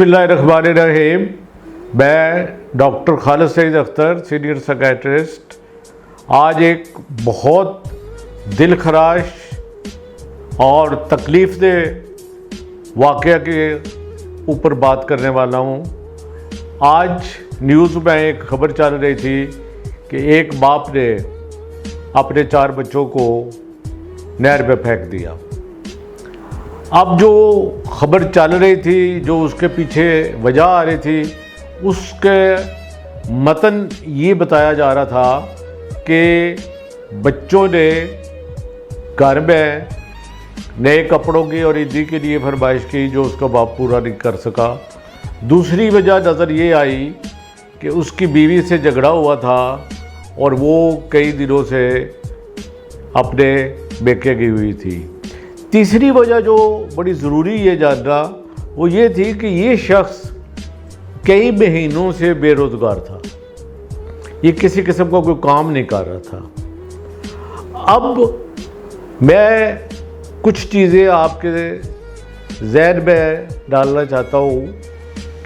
बिस्मिल्लाहिर्रहमानिर्रहीम। मैं doctor Khalid Saeed Akhtar, senior psychiatrist, आज एक बहुत दिल खराश और तकलीफ़ दे वाक़या के ऊपर बात करने वाला हूँ। आज न्यूज़ में एक ख़बर चल रही थी कि एक बाप ने अपने 4 बच्चों को नहर में फेंक दिया। अब जो ख़बर चल रही थी, जो उसके पीछे वजह आ रही थी, उसके मतन ये बताया जा रहा था कि बच्चों ने घर में नए कपड़ों की और ईदी के लिए फरमाइश की जो उसका बाप पूरा नहीं कर सका। दूसरी वजह नज़र ये आई कि उसकी बीवी से झगड़ा हुआ था और वो कई दिनों से अपने बेके गई हुई थी। तीसरी वजह जो बड़ी ज़रूरी ये जानना वो ये थी कि ये शख्स कई महीनों से बेरोज़गार था, ये किसी किस्म का कोई काम नहीं कर रहा था। अब मैं कुछ चीज़ें आपके ज़हन में डालना चाहता हूँ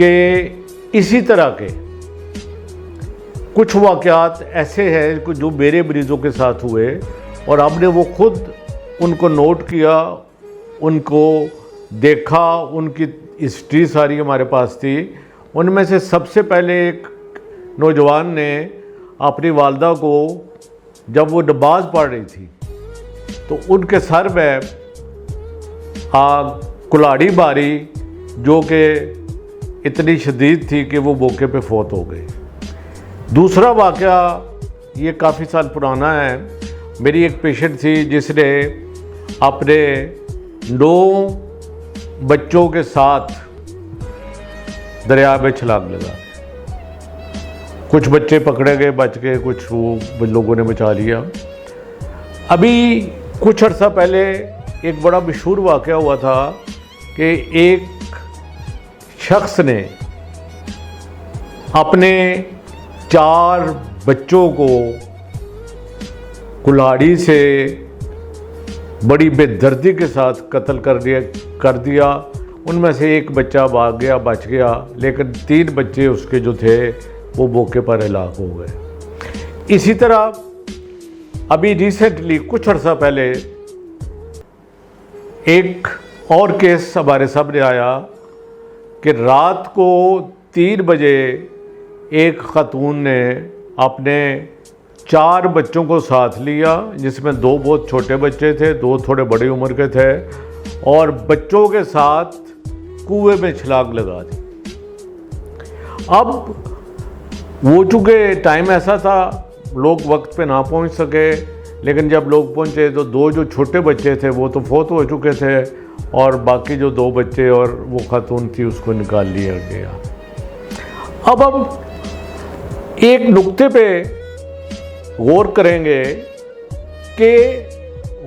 कि इसी तरह के कुछ वाक़यात ऐसे हैं जो मेरे मरीज़ों के साथ हुए और हमने वो खुद उनको नोट किया, उनको देखा, उनकी हिस्ट्री सारी हमारे पास थी। उनमें से सबसे पहले एक नौजवान ने अपनी वालदा को, जब वो नमाज़ पढ़ रही थी तो उनके सर में कुल्हाड़ी मारी जो कि इतनी शदीद थी कि वो मौके पे फौत हो गए। दूसरा वाक़या ये काफ़ी साल पुराना है। मेरी एक पेशेंट थी जिसने अपने 9 बच्चों के साथ दरिया में छलांग लगा। कुछ बच्चे पकड़े गए, बच गए, कुछ वो लोगों ने बचा लिया। अभी कुछ अर्सा पहले एक बड़ा मशहूर वाक़या हुआ था कि एक शख्स ने अपने 4 बच्चों को कुल्हाड़ी से बड़ी बेदर्दी के साथ कत्ल कर दिया। उनमें से एक बच्चा भाग गया, बच गया, लेकिन 3 बच्चे उसके जो थे वो मौके पर हलाक हो गए। इसी तरह अभी रिसेंटली कुछ अर्सा पहले एक और केस हमारे सामने आया कि रात को 3 बजे एक खातून ने अपने 4 बच्चों को साथ लिया, जिसमें 2 बहुत छोटे बच्चे थे, 2 थोड़े बड़ी उम्र के थे, और बच्चों के साथ कुएं में छलांग लगा दी। अब वो चूँकि टाइम ऐसा था, लोग वक्त पे ना पहुंच सके, लेकिन जब लोग पहुंचे तो 2 जो छोटे बच्चे थे वो तो फौत हो चुके थे और बाकी जो 2 बच्चे और वो खातून थी उसको निकाल लिया गया। अब हम एक नुक्ते पे गौर करेंगे कि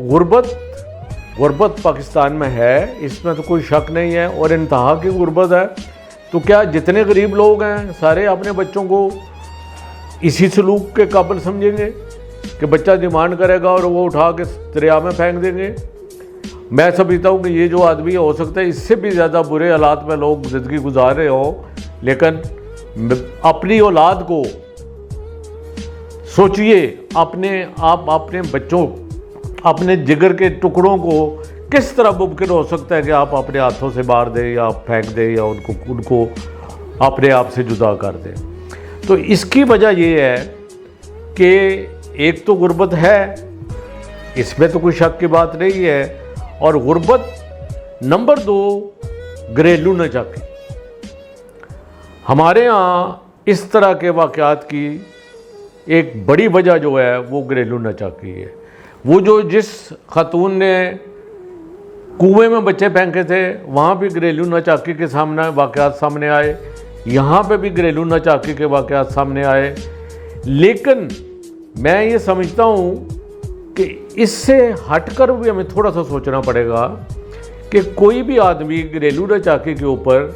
गुर्बत पाकिस्तान में है, इसमें तो कोई शक नहीं है, और इंतहा की गुर्बत है। तो क्या जितने गरीब लोग हैं सारे अपने बच्चों को इसी सलूक के काबिल समझेंगे कि बच्चा डिमांड करेगा और वो उठा के दरिया में फेंक देंगे? मैं समझता हूँ कि ये जो आदमी हो सकता है इससे भी ज़्यादा बुरे हालात में लोग ज़िंदगी गुजार रहे हो, लेकिन अपनी औलाद को सोचिए, अपने बच्चों, अपने जिगर के टुकड़ों को किस तरह मुमकिन हो सकता है कि आप अपने हाथों से मार दें या फेंक दें या उनको अपने आप से जुदा कर दें। तो इसकी वजह ये है कि एक तो गुर्बत है, इसमें तो कोई शक की बात नहीं है, और गुर्बत नंबर 2 घरेलू नाचाकी। हमारे यहाँ इस तरह के वाक़यात की एक बड़ी वजह जो है वो घरेलू नाचाकी है। वो जो जिस खातून ने कुएं में बच्चे फेंके थे वहाँ भी घरेलू नाचाकी के वाक़यात सामने आए, यहाँ पे भी घरेलू नाचाकी के वाक़यात सामने आए। लेकिन मैं ये समझता हूँ कि इससे हटकर भी हमें थोड़ा सा सोचना पड़ेगा कि कोई भी आदमी घरेलू नाचाकी के ऊपर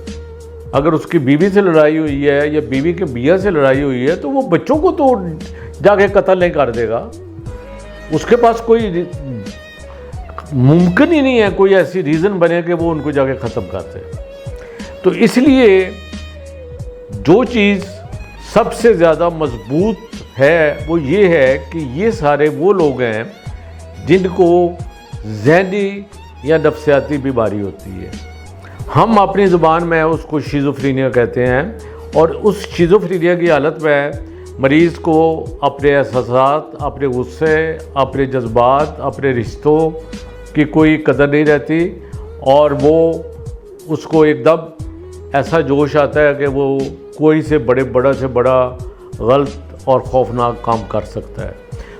अगर उसकी बीवी से लड़ाई हुई है या बीवी के मियाँ से लड़ाई हुई है तो वो बच्चों को तो जाके कत्ल नहीं कर देगा। उसके पास कोई मुमकिन ही नहीं है कोई ऐसी रीज़न बने कि वो उनको जाके ख़त्म कर दे। तो इसलिए जो चीज़ सबसे ज़्यादा मजबूत है वो ये है कि ये सारे वो लोग हैं जिनको ज़हनी या नफ्सियाती बीमारी होती है। हम अपनी ज़ुबान में उसको शिज़ोफ्रीनिया कहते हैं, और उस शिज़ोफ्रीनिया की हालत में मरीज़ को अपने एहसासात, अपने गुस्से, अपने जज्बात, अपने रिश्तों की कोई कदर नहीं रहती, और वो उसको एकदम ऐसा जोश आता है कि वो कोई से बड़ा से बड़ा गलत और खौफनाक काम कर सकता है।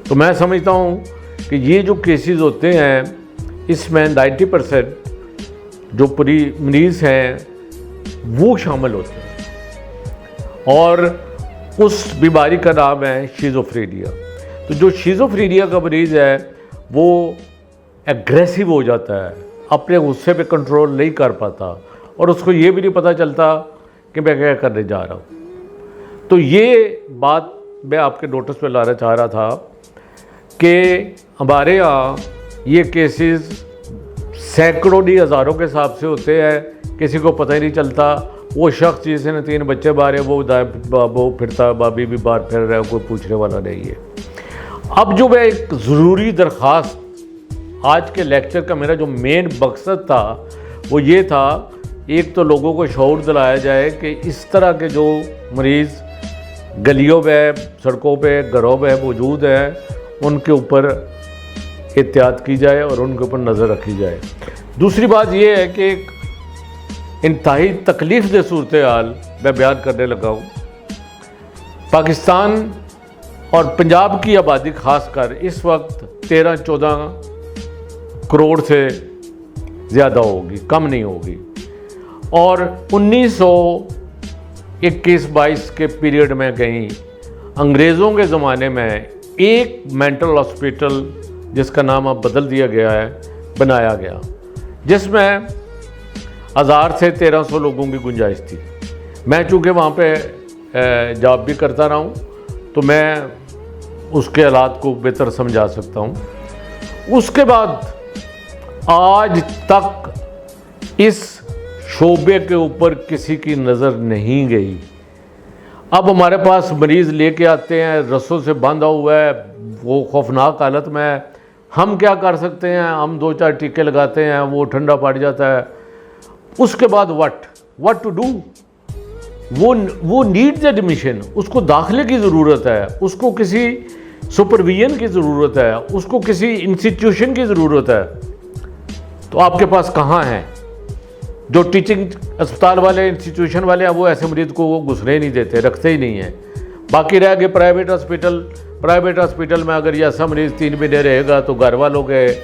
तो मैं समझता हूँ कि ये जो केसेस होते हैं इसमें 90% जो मरीज़ हैं वो शामिल होते हैं, और उस बीमारी का नाम है शिज़ोफ्रेनिया। तो जो शिज़ोफ्रेनिया का मरीज़ है वो एग्रेसिव हो जाता है, अपने गुस्से पे कंट्रोल नहीं कर पाता, और उसको ये भी नहीं पता चलता कि मैं क्या करने जा रहा हूँ। तो ये बात मैं आपके नोटिस पे लाना चाह रहा था कि हमारे यहाँ ये केसेस सैकड़ों नहीं हज़ारों के हिसाब से होते हैं, किसी को पता ही नहीं चलता। वो शख्स जिसने 3 बच्चे बारे वो फिरता, बाबी भी बाहर फिर रहा है, कोई पूछने वाला नहीं है। अब जो मैं एक ज़रूरी दरख्वास्त आज के लेक्चर का मेरा जो मेन मकसद था वो ये था, एक तो लोगों को शऊर दिलाया जाए कि इस तरह के जो मरीज़ गलियों में, सड़कों पे, घरों में मौजूद हैं उनके ऊपर एहतियात की जाए और उनके ऊपर नज़र रखी जाए। दूसरी बात यह है कि एक इंतहाई तकलीफ दे सूरत हाल मैं बयान करने लगा हूँ। पाकिस्तान और पंजाब की आबादी ख़ासकर इस वक्त 13-14 करोड़ से ज़्यादा होगी, कम नहीं होगी, और 1921-22 के पीरियड में कहीं अंग्रेज़ों के ज़माने में एक मेंटल हॉस्पिटल जिसका नाम अब बदल दिया गया है बनाया गया, जिसमें 1000 से 1300 लोगों की गुंजाइश थी। मैं चूँकि वहाँ पे जॉब भी करता रहा हूँ तो मैं उसके हालात को बेहतर समझा सकता हूँ। उसके बाद आज तक इस शोबे के ऊपर किसी की नज़र नहीं गई। अब हमारे पास मरीज़ लेके आते हैं, रस्सों से बांधा हुआ है, वो खौफनाक हालत में है। हम क्या कर सकते हैं? हम 2-4 टीके लगाते हैं, वो ठंडा पड़ जाता है। उसके बाद व्हाट टू डू? वो नीड्स एडमिशन, उसको दाखिले की ज़रूरत है, उसको किसी सुपरविजन की ज़रूरत है, उसको किसी इंस्टीट्यूशन की ज़रूरत है। तो आपके पास कहाँ है? जो टीचिंग अस्पताल वाले, इंस्टीट्यूशन वाले हैं, वो ऐसे मरीज़ को वो घुसने ही नहीं देते, रखते ही नहीं हैं। बाकी रह गए प्राइवेट हॉस्पिटल में अगर ये ऐसा मरीज़ 3 महीने रहेगा तो घर वालों के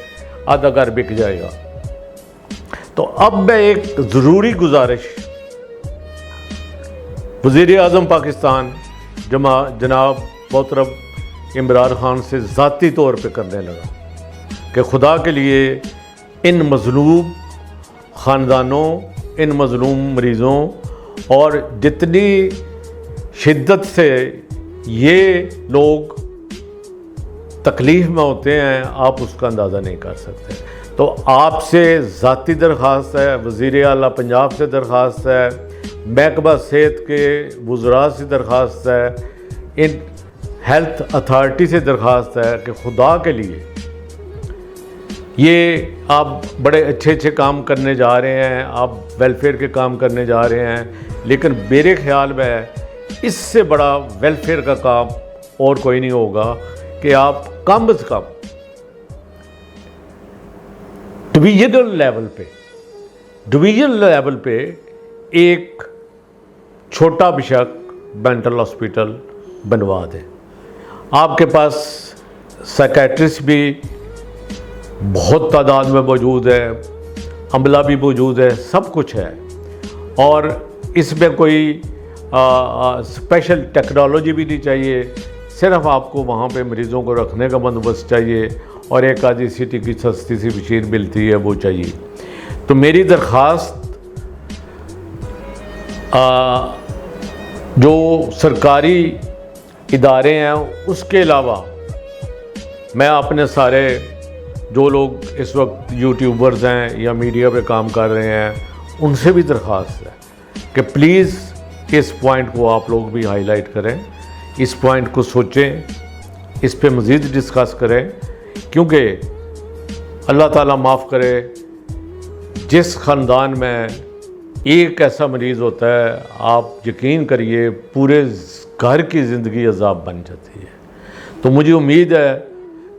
आधा घर बिक जाएगा। तो अब मैं एक ज़रूरी गुजारिश वज़ीर-ए-आज़म पाकिस्तान जनाब मोहतरम इमरान खान से ज़ाती तौर पे करने लगा कि खुदा के लिए इन मज़लूम ख़ानदानों, इन मज़लूम मरीज़ों, और जितनी शिद्दत से ये लोग तकलीफ़ में होते हैं आप उसका अंदाज़ा नहीं कर सकते। तो आपसे ज़ाती दरख्वास्त है, वज़ीर आला पंजाब से दरख्वास्त है, महकमा सेहत के वज़रा से दरख्वास्त है, इन हेल्थ अथॉरिटी से दरख्वास्त है कि खुदा के लिए ये आप बड़े अच्छे काम करने जा रहे हैं, आप वेलफेयर के काम करने जा रहे हैं, लेकिन मेरे ख्याल में इससे बड़ा वेलफेयर का काम और कोई नहीं होगा कि आप कम से कम डिवीजनल लेवल पे एक छोटा बेशक मेंटल हॉस्पिटल बनवा दें। आपके पास साइकेट्रिस्ट भी बहुत तादाद में मौजूद है, अमला भी मौजूद है, सब कुछ है, और इसमें कोई स्पेशल टेक्नोलॉजी भी नहीं चाहिए। सिर्फ आपको वहाँ पे मरीज़ों को रखने का बंदोबस्त चाहिए और एक आधी सिटी की सस्ती सी मशीन मिलती है वो चाहिए। तो मेरी दरख्वास्त जो सरकारी इदारे हैं उसके अलावा मैं अपने सारे जो लोग इस वक्त यूट्यूबर्स हैं या मीडिया पे काम कर रहे हैं उनसे भी दरख्वास्त है कि प्लीज़ इस पॉइंट को आप लोग भी हाईलाइट करें, इस पॉइंट को सोचें, इस पे मज़ीद डिस्कस करें, क्योंकि अल्लाह ताला माफ़ करे, जिस ख़ानदान में एक ऐसा मरीज़ होता है, आप यकीन करिए पूरे घर की ज़िंदगी अज़ाब बन जाती है। तो मुझे उम्मीद है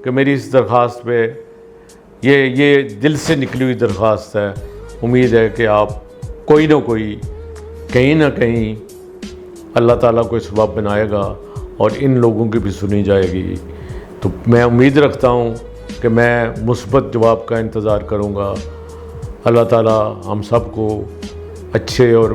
कि मेरी इस दरख्वास्त पे ये दिल से निकली हुई दरख्वास्त है। उम्मीद है कि आप कोई ना कोई कहीं ना कहीं अल्लाह ताला को सबब बनाएगा और इन लोगों की भी सुनी जाएगी। तो मैं उम्मीद रखता हूँ कि मैं मुस्बत जवाब का इंतज़ार करूँगा। अल्लाह ताला हम सब को अच्छे और